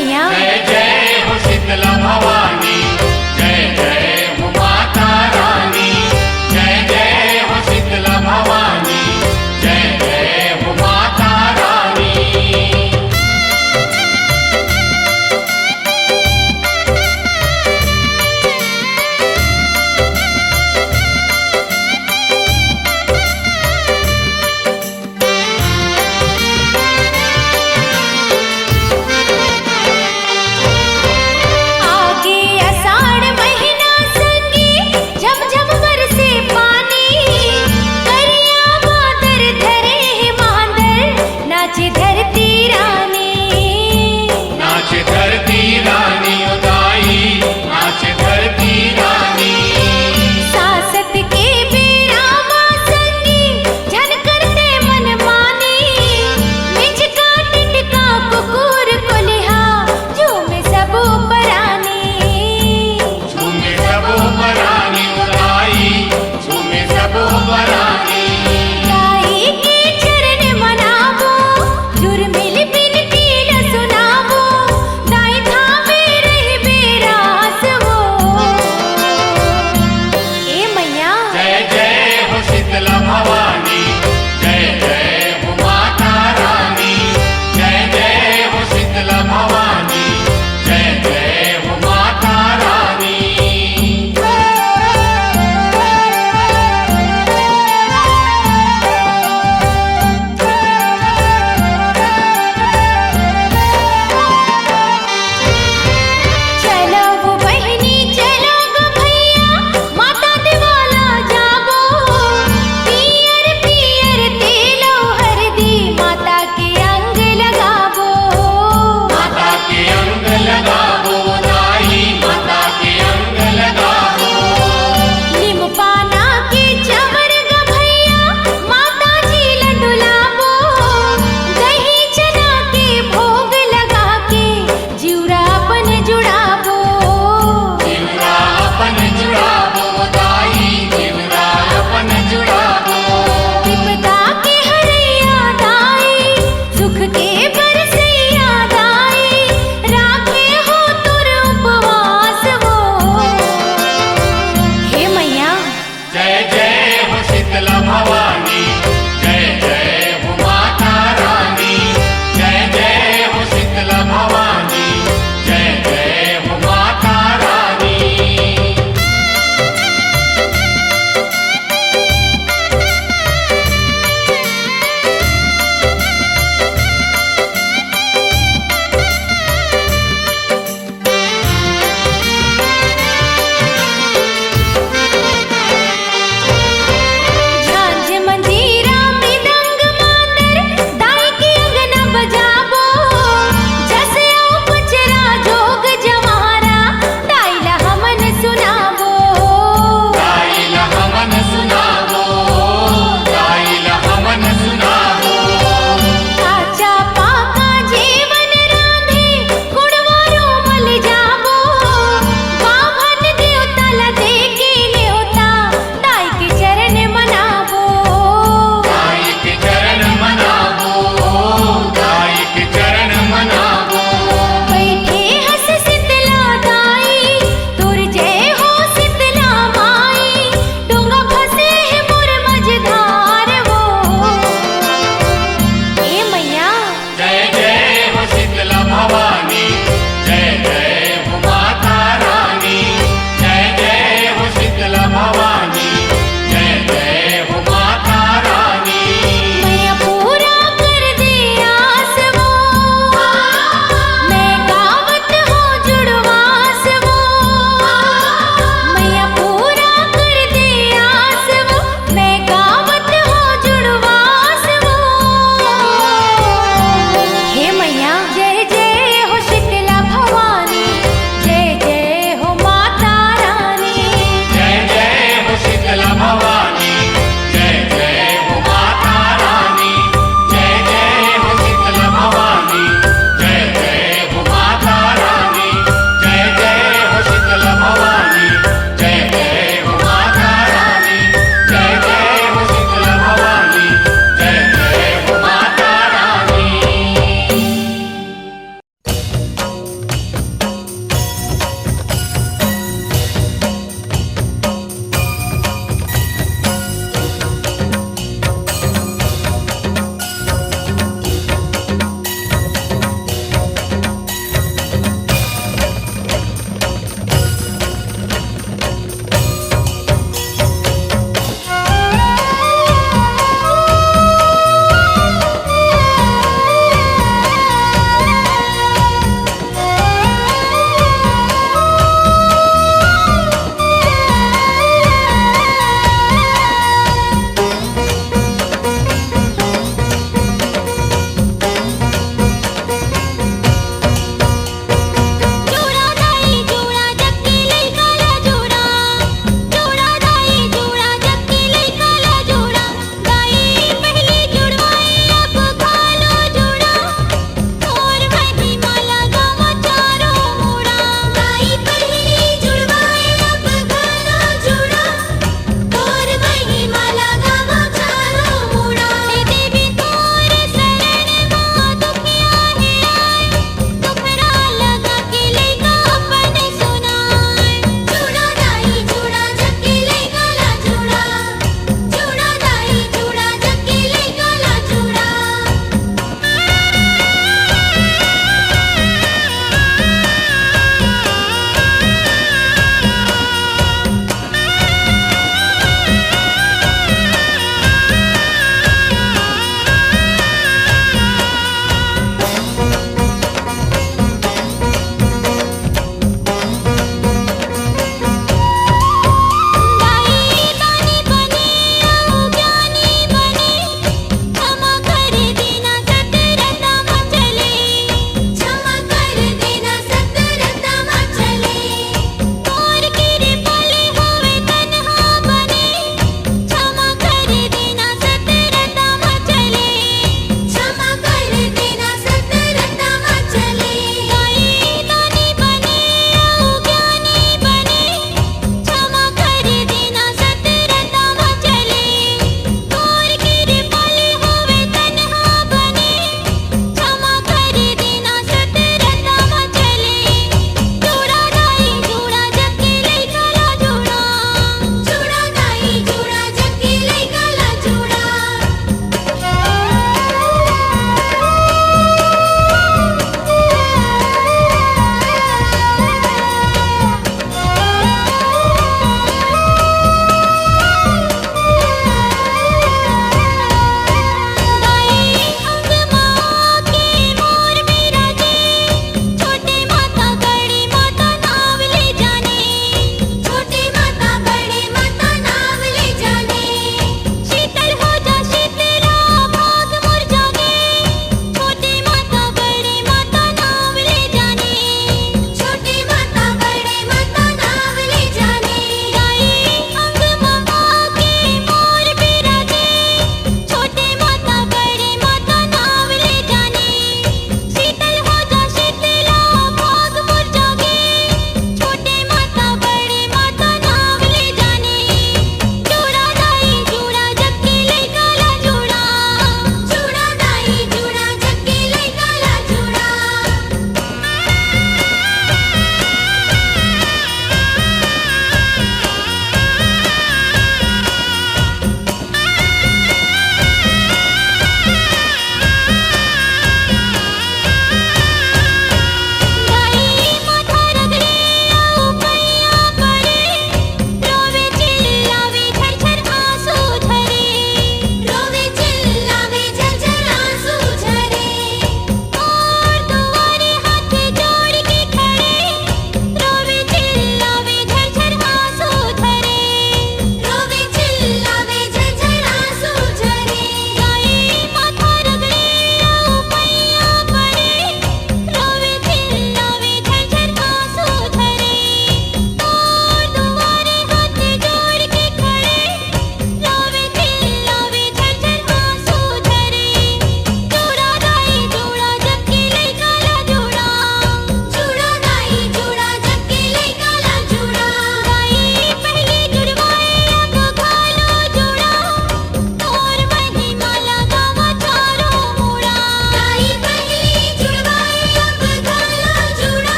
मैया। जय जय हो शीतला भवानी, जय जय हो माता रानी, जय जय हो शीतला भवानी, जय जय हो माता रानी। आगे ऐसा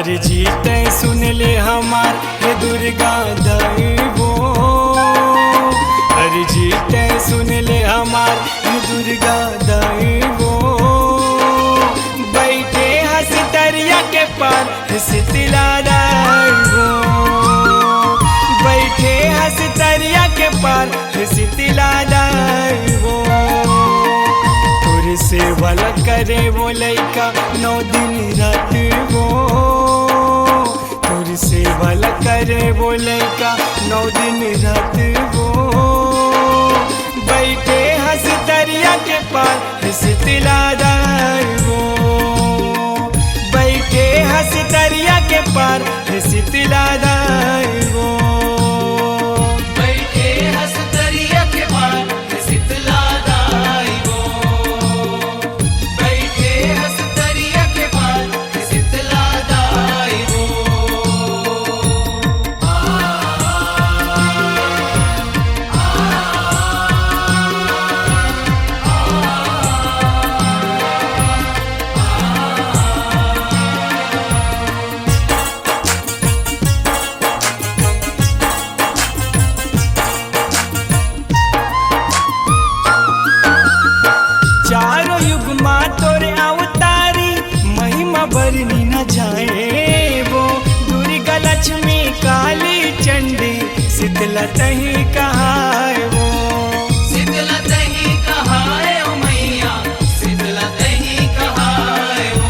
अर्जी तय सुन ले हमार हे दुर्गा दैवो, अर्जी तय सुन ले हमार हे दुर्गा दैवो। बैठे हंस दरिया के पार हे शीतला दैवो, बैठे हंस दरिया के पार हे शीतला दैवो। तोर सेवा करे वो लइका 9 दिन रात वो, तोर सेवा करे वो लइका 9 दिन रात वो। बैठे हंस दरिया के पार हे शीतला दैवो, बैठे हंस दरिया के पार हे शीतला दैवो। बैठे हंस दरिया के पार हे शीतला दैवो, बैठे हंस दरिया के पार हे शीतला दैवो। चारों युग माँ तोरे अवतारी महिमा बरनी न जाए वो। दुर्गा लक्ष्मी काली चंडी शीतला तही कहाए वो, शीतला तही कहाए ओ मैया, शीतला तही कहाए ओ।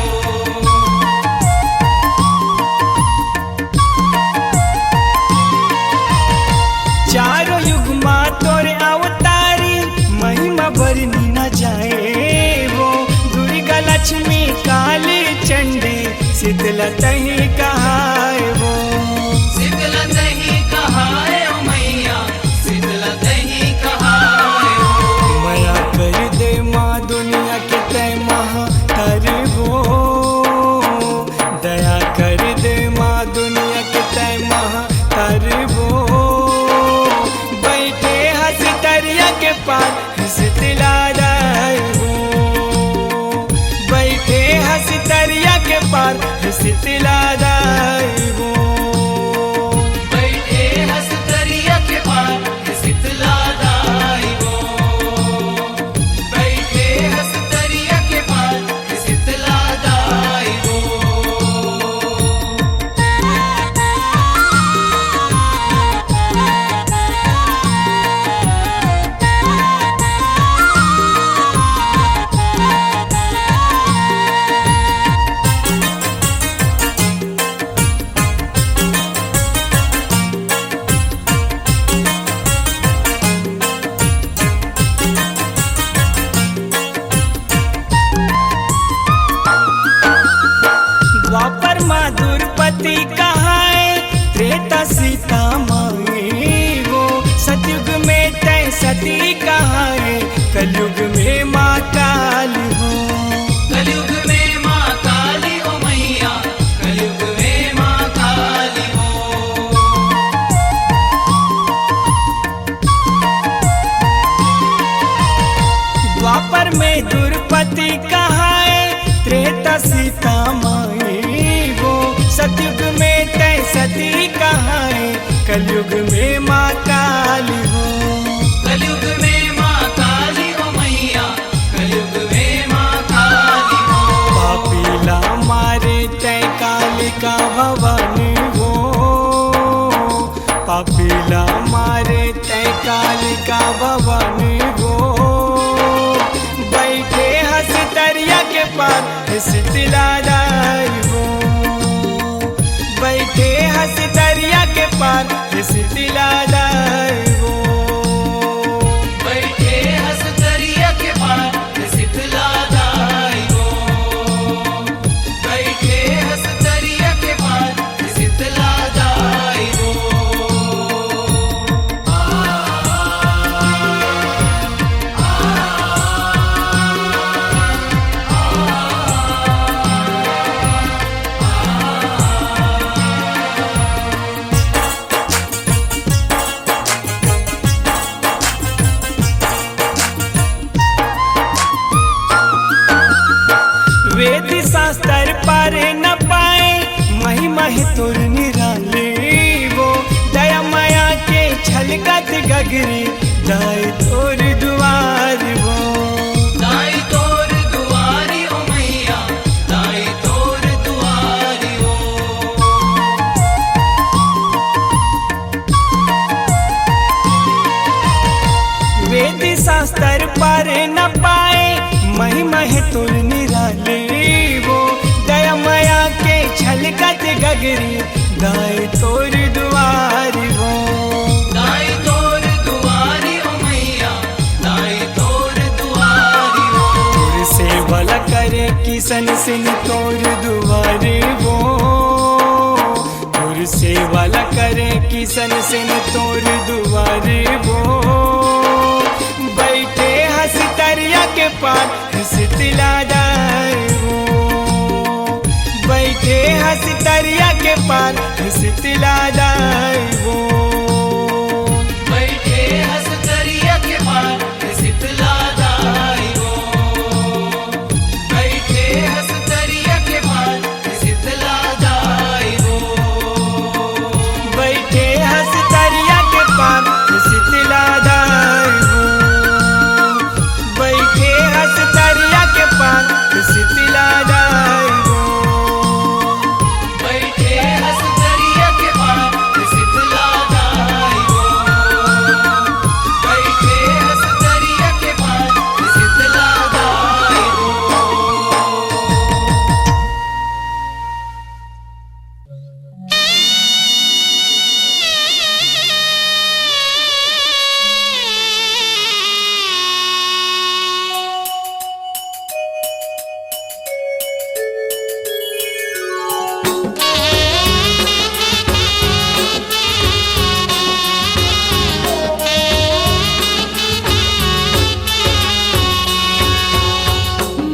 चारों युग माँ तोरे अवतारी महिमा बरनी न जाए वो। दुर्गा लक्ष्मी काली चंडी शीतला तही कहाए वो। शीतला तही कहाए ओ मैया, शीतला तही कहाए ओ। माया कर दे माँ दुनिया के तय महातर वो, दया कर दे माँ दुनिया के तय महातर वो। बैठे हंस दरिया के पार शीतला दैवो, बैठे हंस दरिया के पार शीतला दैवो। बैठे हंस दरिया के पार हे शीतला दैवो, बैठे हंस दरिया के पार हे शीतला दैवो। द्वापर माँ दुर्पति कहाए, त्रेता सीता माई वो। सतयुग में तय सती कहाए, कलयुग में माँ काली हो। कलयुग में माँ काली ओ मैया, कलयुग में माँ काली हो। द्वापर में दुर्पति कहाए, त्रेता सीता माई वो। सतयुग में तय सती कहाए, कलयुग में माँ काली हो। कलयुग में माँ काली ओ मैया, कलयुग में माँ काली हो। पापीला मारे तय कालिका भवानी वो, पापीला मारे तय कालिका भवानी वो। बैठे हंस दरिया के पार शीतला दैवो, बैठे हंस दरिया के पार शीतला दैवो। बैठे हंस दरिया के पार हे शीतला दैवो, बैठे हंस दरिया के पार हे शीतला दैवो। है तोर निराले वो दया माया के छलकत गगरी दाई तोर दुआर वो दाई तोर दुआरी ओ मैया दाई तोर दुआरी ओ वेद शास्त्र पर न पाए महिमा है तोर निराले वो दया माया के छलकत गगरी दाई तोर दुआरी वो दाई तोर दुआरी ओ मैया दाई तोर दुआरी ओ तोर सेवल करे किसन सिंह तोर दुआरे वो तोर सेवल करे किसन सिंह तोर दुआरे वो बैठे हंस तरिया के पार हंस तिलादार वो बैठे हंस तरिया के पार हंस तिलादार वो बैठे हंस दरिया के पार शीतला दाई ओ बैठे हंस दरिया के पार शीतला दाई ओ बैठे हंस तरिया के पार हंस तिलादार वो बैठे हंस तरिया के पार हंस तिलादार वो बैठे हंस दरिया के पार शीतला दाई ओ बैठे हंस दरिया के पार शीतला दाई ओ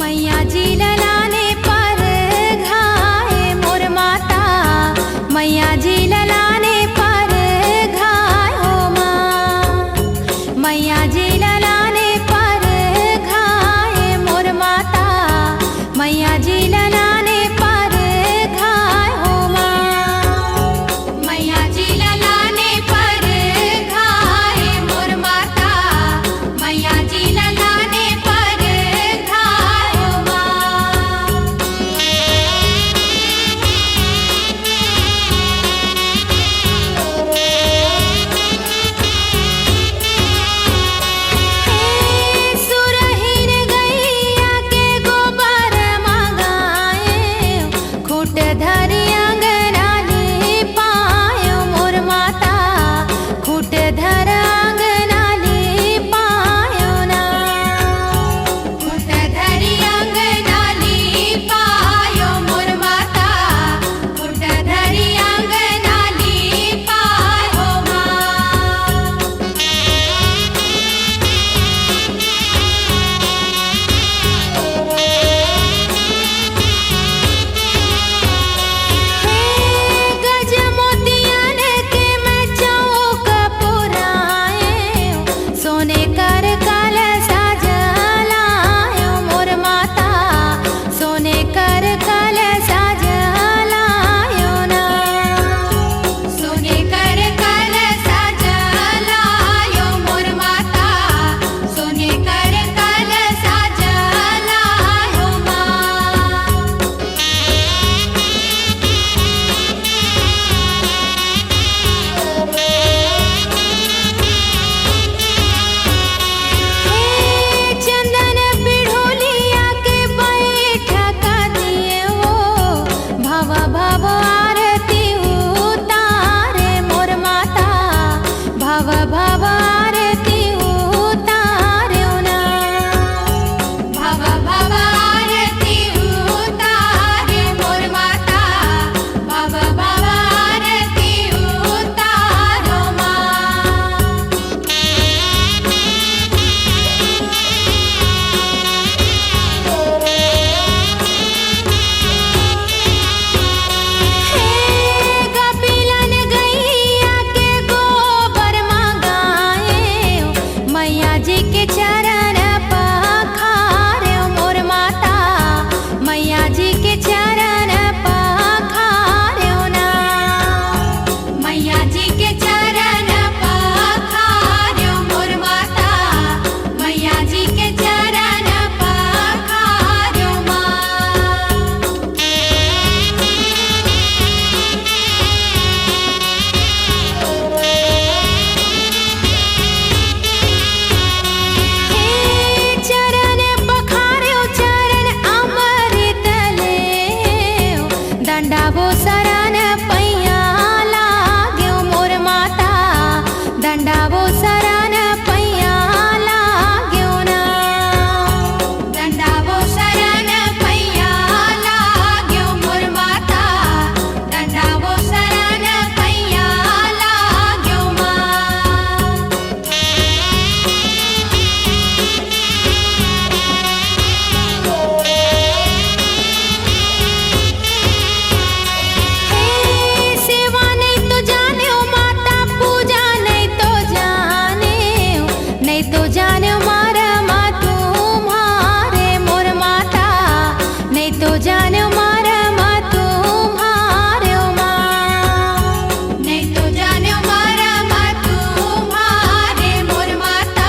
मैया जी ललाने पर घाए मोर माता मैया जी ललाने पर घाय हो माँ मैया जी ललाने पर घाए मोर माता मैया जी ललाने पर घाय हो माँ मैया जी ललाने पर घाए मोर माता मैया जी ललाने पर घाय हो माँ सुरहीन गैया के गोबर मंगाए खूट धरी अंगनाली पायो मोर माता खूट धर अंगनाली पायो ना खूट धरी अंगनाली पायो मोर माता खूट धरी अंगनाली पायो माँ गज मोतियन के मैं चौक पुराए सोने कर कलशा जलायो मोर माता सोने कर कलशा जलायो ना सोने कर कलशा जलायो मोर माता सोने कर कलशा जलायो माँ चंदन पिढ़ोलिया के बैठक दिए वो भव भव आरती उतारे मोर माता भव भव आरती उतारे ना भव भव आरती उतारे मोर माता भव भव आरती उतारो माँ वो शरण पैया लाग्यो मोर माता दंडा वो शरण पैया लाग्यो ना दंडा वो शरण पैया लाग्यो मोर माता दंडा वो शरण पैया लाग्यो माँ सेवा नहीं तो जाने ओ माता पूजा नहीं तो जाने मारा मा तुम्हारे मोर माता नहीं तो जाने मारा मा तुम्हारे ओ माँ नहीं तो जाने मारा मा तुम्हारे मोर माता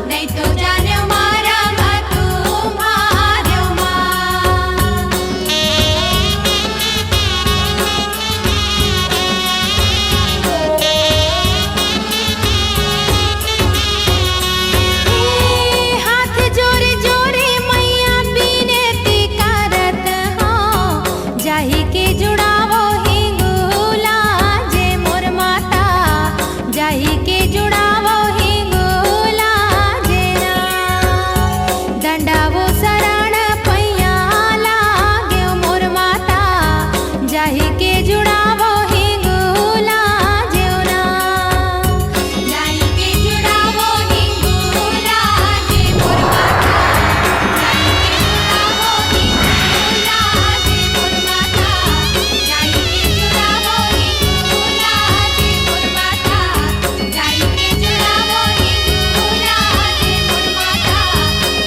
नहीं तो जाने मारा मा तुम्हारे ओ माँ हाथ जोरे जोरे मैया बिनती करत हो जाहि के जुड़ावो हिंगुला जे मोर माता जाहि के जुड़ावो हिंगुला जे ना दंडावो शरण पैया लाग्यो मोर माता जाहि के जुड़ावो हिंगुला जेव ना जाहि के जुड़ावो हिंगुला जे मोर माता जाहि के जुड़ावो हिंगुला जे मोर माता जाहि के जुड़ावो हिंगुला जे मोर माता जाहि के जुड़ावो हिंगुला जे मोर माता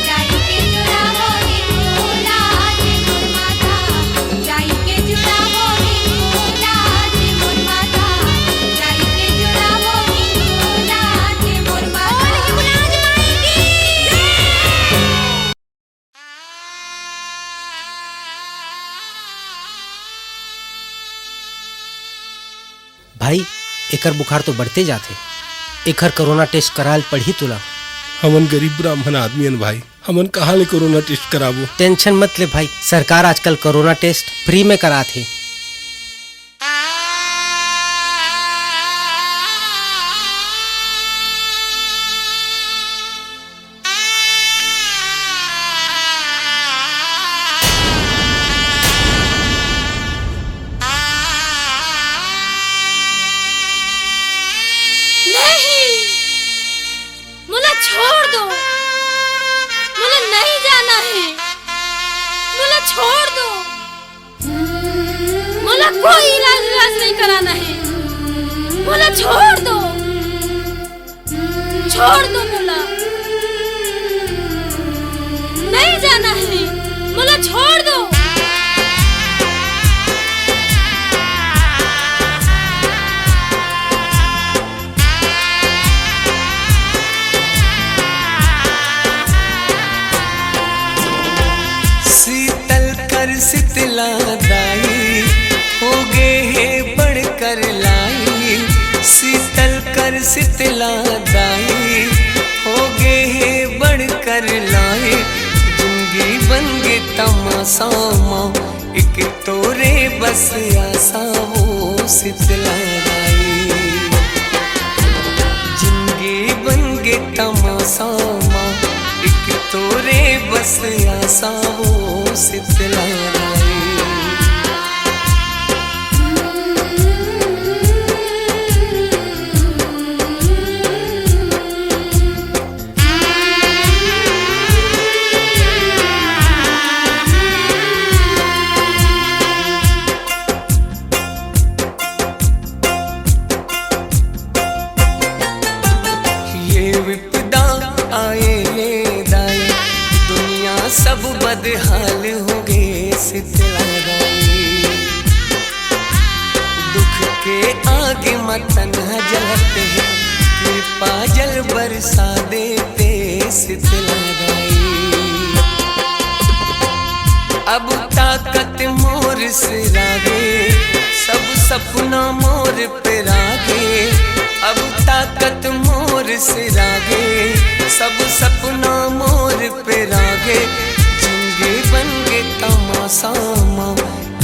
जाहि के जुड़ावो हिंगुला जे मोर माता जाहि के जुड़ावो हिंगुला जे मोर माता जाहि के जुड़ावो हिंगुला जे मोर माता हिंगुलाज माई की भाई एकर बुखार तो बढ़ते जाते एकर कोरोना टेस्ट कराल पड़ी तुला हमन गरीब ब्राह्मण आदमी हन भाई हमन कहाँ ले कोरोना टेस्ट कराबो। टेंशन मत ले भाई सरकार आजकल कोरोना टेस्ट फ्री में कराथे नहीं मुझे छोड़ दो मुझे नहीं जाना है मुझे छोड़ दो मुझे कोई इलाज नहीं कराना है मुझे छोड़ दो मुझे नहीं जाना है मुझे छोड़ दो शीतल कर शीतला दाई हो गे है बढ़कर लाई शीतल कर शीतला दाई हो गे है बढ़कर लाई जिंदगी बन गे तमाशा माँ एक तोरे बस आशा वो शीतला दाई जिंदगी बन गे तमाशा माँ एक तोरे बस आशा वो शीतला दाई ये विपदा आए ये दाई दुनिया सब बदहाल हो गए शीतला दाई दुख के आगे मतन जलते हैं कृपा जल बरसा देते शीतला दाई अब ताकत मोर से रागे सब सपना मोर पे रागे अब ताकत मोर से रागे सब सपना मोर पे रागे जिंदगी बन गे तमाशा माँ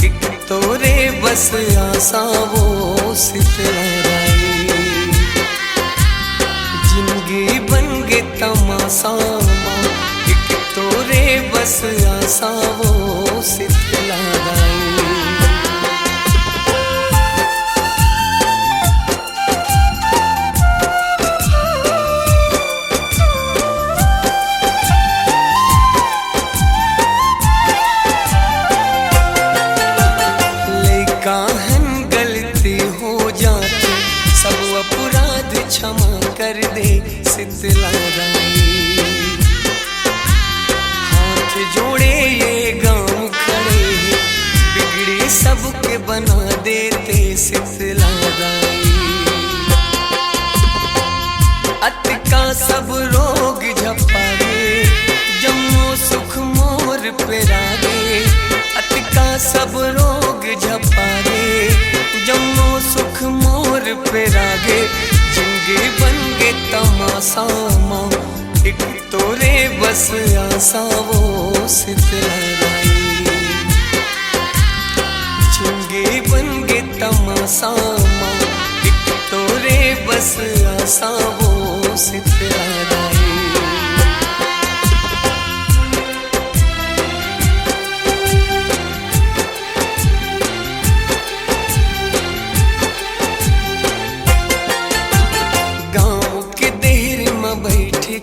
एक तोरे बस आसा वो सितलाई जिंदगी बन गे तमाशा एक तोरे बस आसा वो सितलाई काहन गलती हो जाती सब अपराध क्षमा कर दे शीतला रानी हाथ जोड़े ये गांव खड़े बिगड़ी सबके बना देते शीतला रानी अति का सब रोग झपा दे जम्मू सुख मोर पे रागे अति का सब रोग झपा दे जम्मू सुख मोर पे रागे जिंदगी बन गे तमाशा माँ एक तोरे बस आसा वो शीतला रानी जिंदगी बन गे तमाशा माँ एक तोरे बस आसा वो शीतला रानी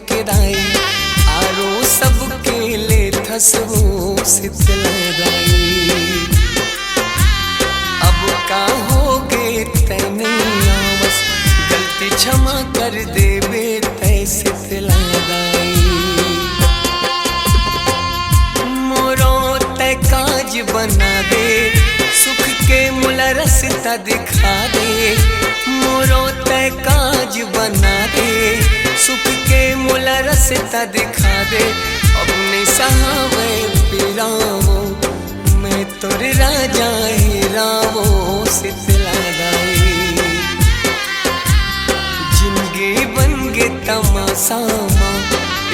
किराई आरो सबके ले थसवो शीतला रानी अब का हो गे तैने आवस गलती क्षमा कर देवे तै शीतला रानी मोरो तै काज बना दे सुख के मुला रस्ता दिखा दे मोरो तै काज बना दे सुख के मुला रस्ता दिखा दे अपने सहावे पिरावो मैं तोरे राजा ही रावो शीतला रानी जिंदगी बन गे तमाशा माँ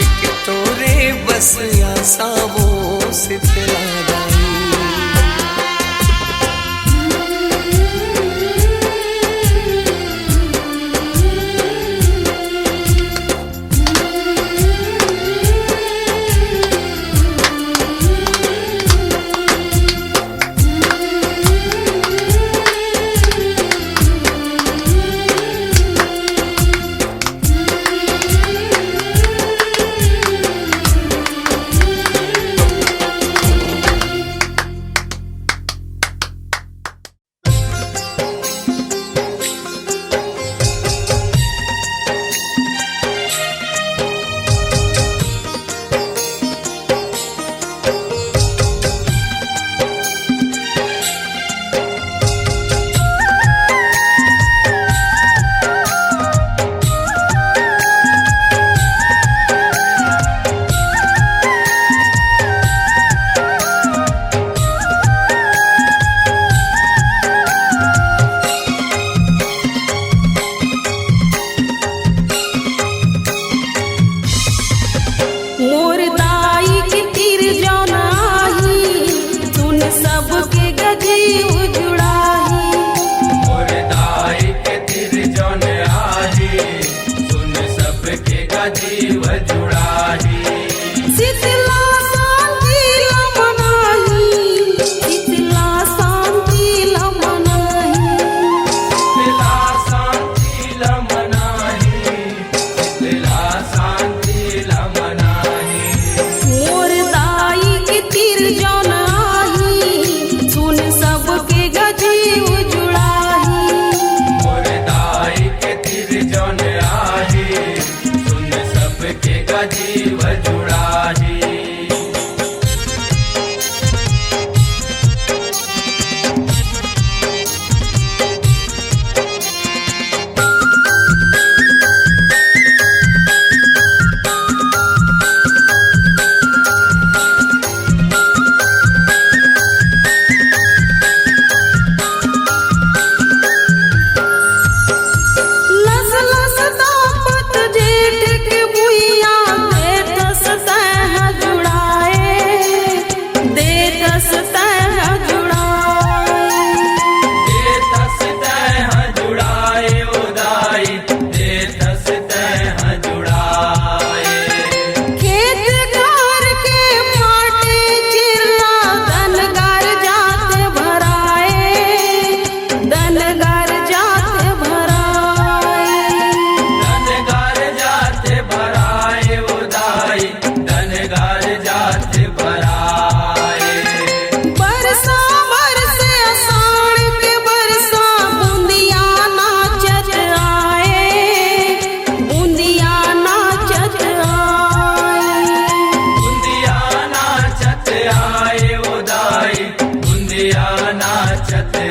एक तोरे बस आसा वो शीतला रानी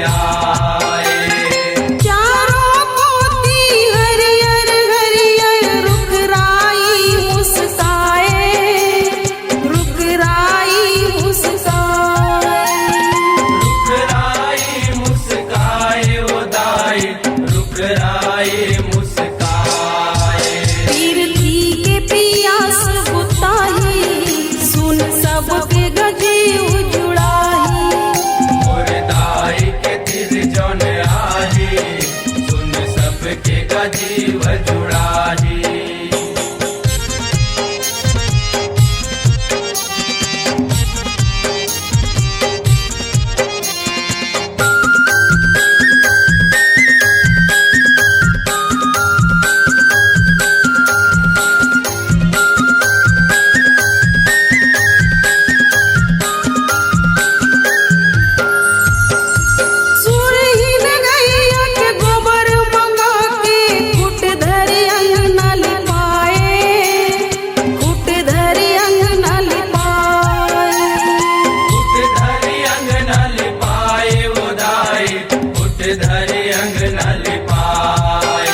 आए। चारों पोती हरियर हरियर रुखराई मुस्काए, रुखराई मुस्काए। रुखराई मुस्काए वो दाई, रुखराई मुस्काए। तीर्थी के पियास बुताही, सुन सबके गजी उजुड़ाही। और दाई के तिर जौन आही, सुन सबके गजीव जुड़ाही। सुरहीन गैया के गोबर मंगा के कुट धरि अंगना लिपाए, कुट धरि अंगना लिपाए। उठ धरी अंगना लिपाए वो दाई, उठ धरी अंगना लिपाए।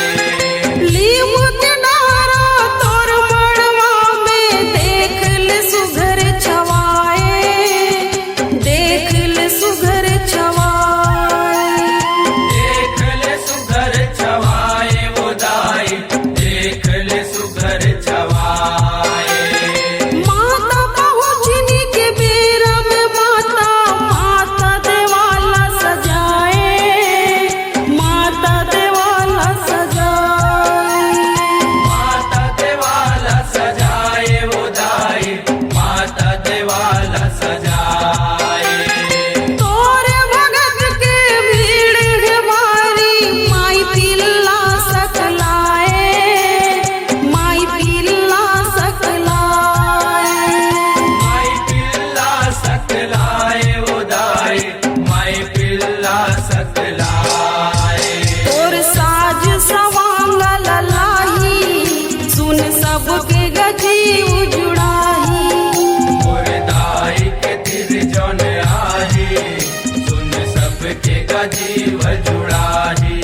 लीम के डारा तोर मड़वा में देख ले सुघर छवाए, देख ले सुघर छवाए। देख ले सुघर छवाए वो दाई, देख ले सुघर छवाए। माता पहुँचनी के बेरा में माता, माता देवाला सजाए, माता देवाला सजाए। माता देवाला सजाए वो दाई, माता देवाला सजाए। तोरे भगत के भीड़ है भारी, माई पिल्ला सकलाए, माई पिल्ला सकलाए। माई पिल्ला सकलाए वो दाई, माई पिल्ला सकलाए। तोर साज सवांग ललाही, सुन सबके गजी उजुड़ाही। और दाई के तिर जौन आही, सुन सबके गजीव जुड़ाही।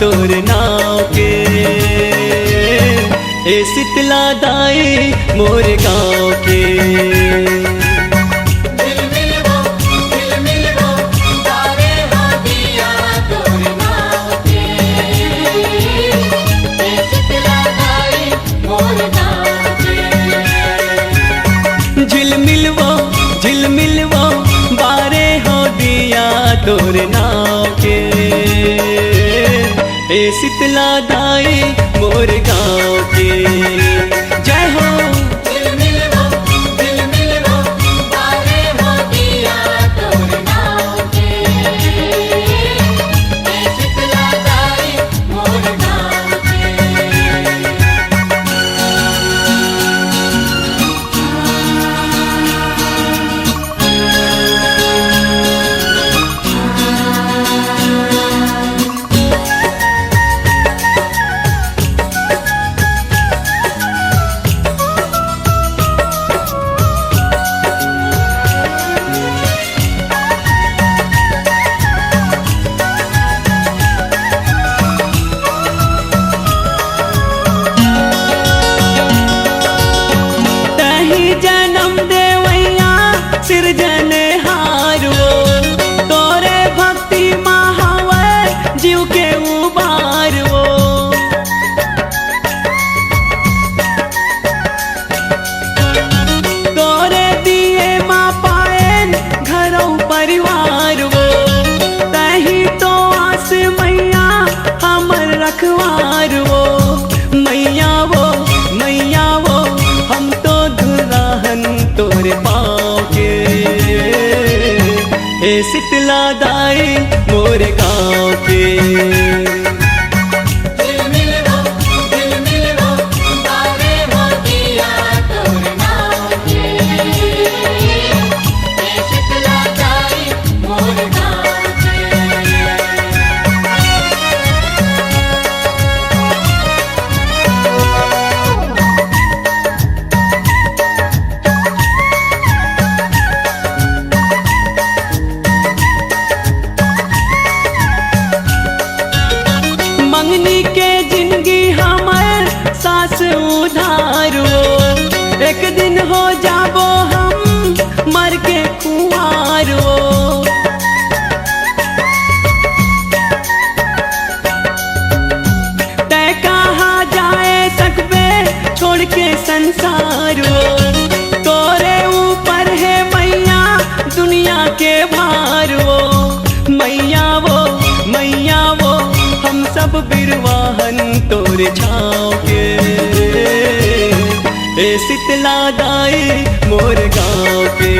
तोर नाव के। ए शीतला दाई मोर गाँव के। झिलमिलवो बारे हो दिया तोर नाव के। ए शीतला दाई मोर गाँव के। जय हो। जन्म देवैया सिरजनहार वो। तोरे भक्ति महावर जीव के उबार वो। तोरे दिए माँ पाएन घरों परिवार वो। तही तो आस मैया हमर रखवार वो। मैया वो हम तो धुराहन तोरे पाँव के। ए शीतला दाई मोर गाँव के। मंगनी के जिंदगी हमर सास उधार वो। एक दिन हो जाबो हम मर के कुंवार वो। तै कहाँ जाए सकबे छोड़ के संसार वो। तोरे ऊपर है मैया दुनिया के भार वो। मैया वो हम सब बिरवाहन तोरे छाँव के। ए शीतला दाई मोर गाँव के।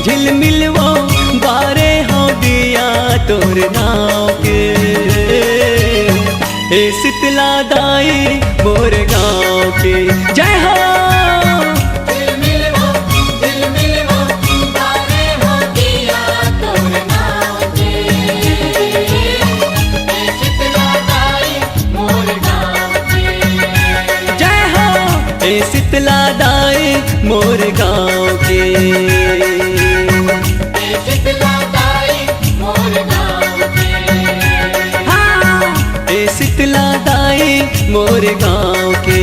झिलमिलवो बारे हो दिया तोर नाव के। ए शीतला दाई मोर गाँव के। जय हो। ए शीतला दाई मोर गाँव के। हाँ ए शीतला दाई मोर गाँव के।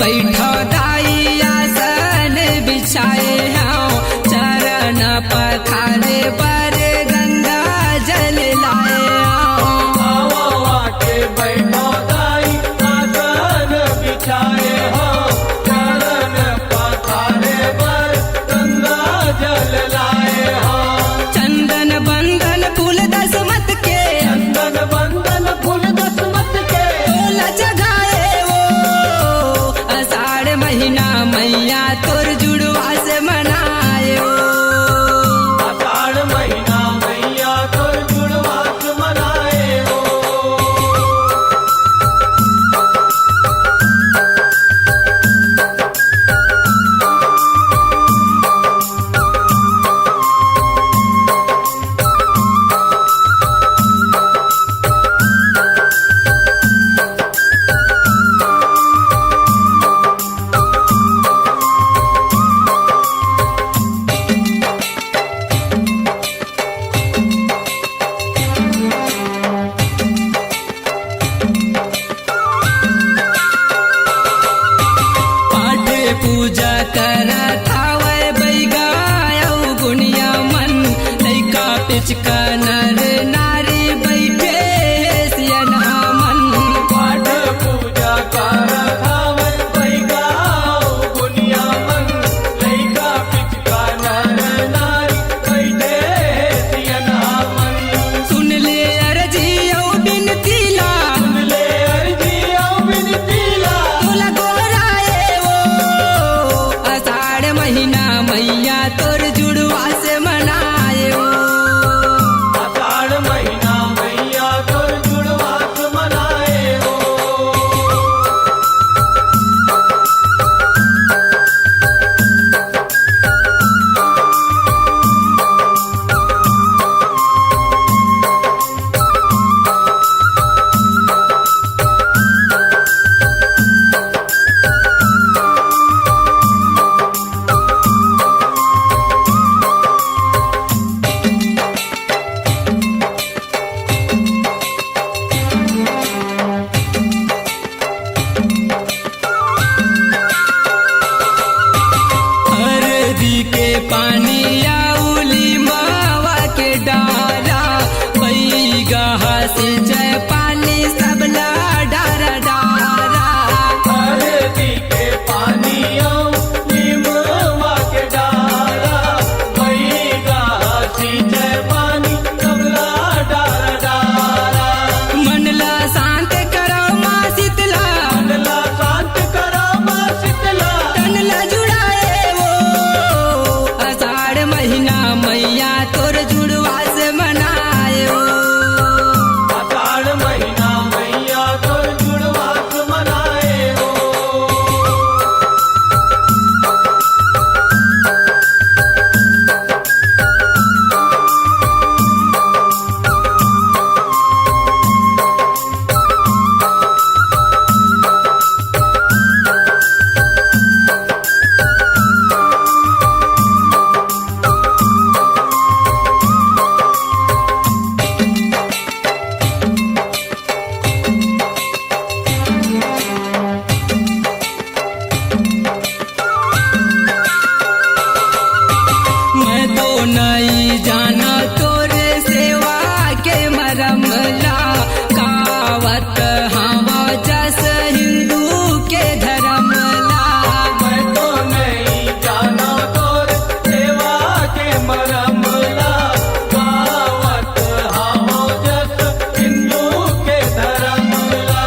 बैठो दाई आसन बिछाए हो चरण पखारे पर गंगा जल लाए आवा के बैठो दाई आसन बिछाए हो चरण पखारे पर गंगा जल लाए हो चंदन बंदन फूल दसमत के चंदन बंदन फूल दसमत के तोला जगाए वो आषाढ़ महीना मैया तोर जुड़वा से मनाए वो आषाढ़ महीना मैया तोर जुड़वास मनाए हो पाठ पूजा कर थावे बैगायौ गुनिया मन लैका पिचका नर नारी बैठे सियना मन पाठ पूजा कर खावे बैगाओ गुनिया मन लैका पिचका नर नारी बैठे सियना मन सुन ले अर्जियो बिनती ला ले अर्जियो बिनती ला तोला गोराए वो आषाढ़ महीना मैया तोर जुड़वा से मनाए वो आषाढ़ महीना मैया तोर जुड़वास मनाए हो हरदी के पानी आउली मावा के डारा बैगा से जय पानी सबला डारा डारा हरदी के पानियों नीमवा के डारा बैगा सिंचाई पानी सबला डारा डारा मनला शांत करो माँ शीतला मंडला शांत करो माँ शीतला तनला जुड़ाए वो आषाढ़ महीना मैया तोर जुड़वा से मनाए वो आषाढ़ महीना मैया तोर जुड़वास मनाए हो मैं तो नहीं जाना तोरे सेवा के मरमला कावत हवा जस हिंदू के धर्मला मैं तो नहीं जाना तोर सेवा के मरमला गावत हावो जस हिंदू के धर्मला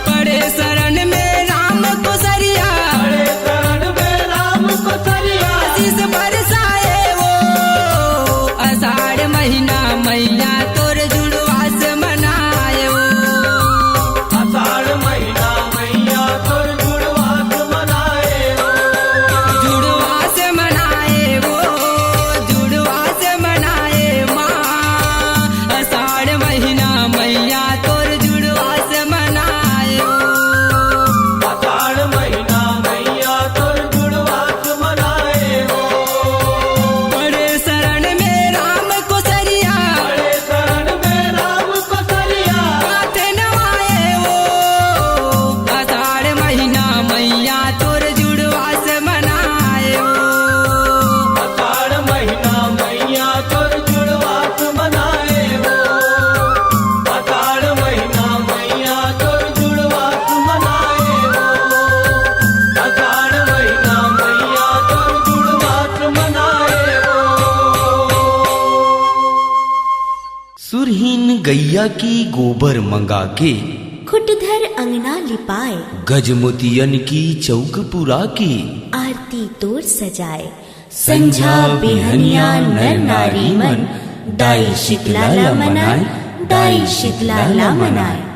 पड़े शरण में राम को सरिया बड़े शरण में राम को सरिया आशीष बरसाए वो आषाढ़ महीना मैया तोर जुड़वा से मनाए वो आषाढ़ महीना मैया तोर जुड़वास मनाए हो जुड़वा से मनाए वो जुड़वा से मनाए माँ आषाढ़ महीना मैया तोर जुड़वा से मनाए वो आषाढ़ महीना मैया तोर जुड़वास मनाए हो बड़े शरण में राम को सरिया बड़े शरण गैया की गोबर मंगा के खुटधर अंगना लिपाए, गजमोतियन की चौक पुरा के आरती तोर सजाए। संझा बिहनिया नर नारी मन, दाई शीतला ला मनाए, दाई शीतला ला मनाए।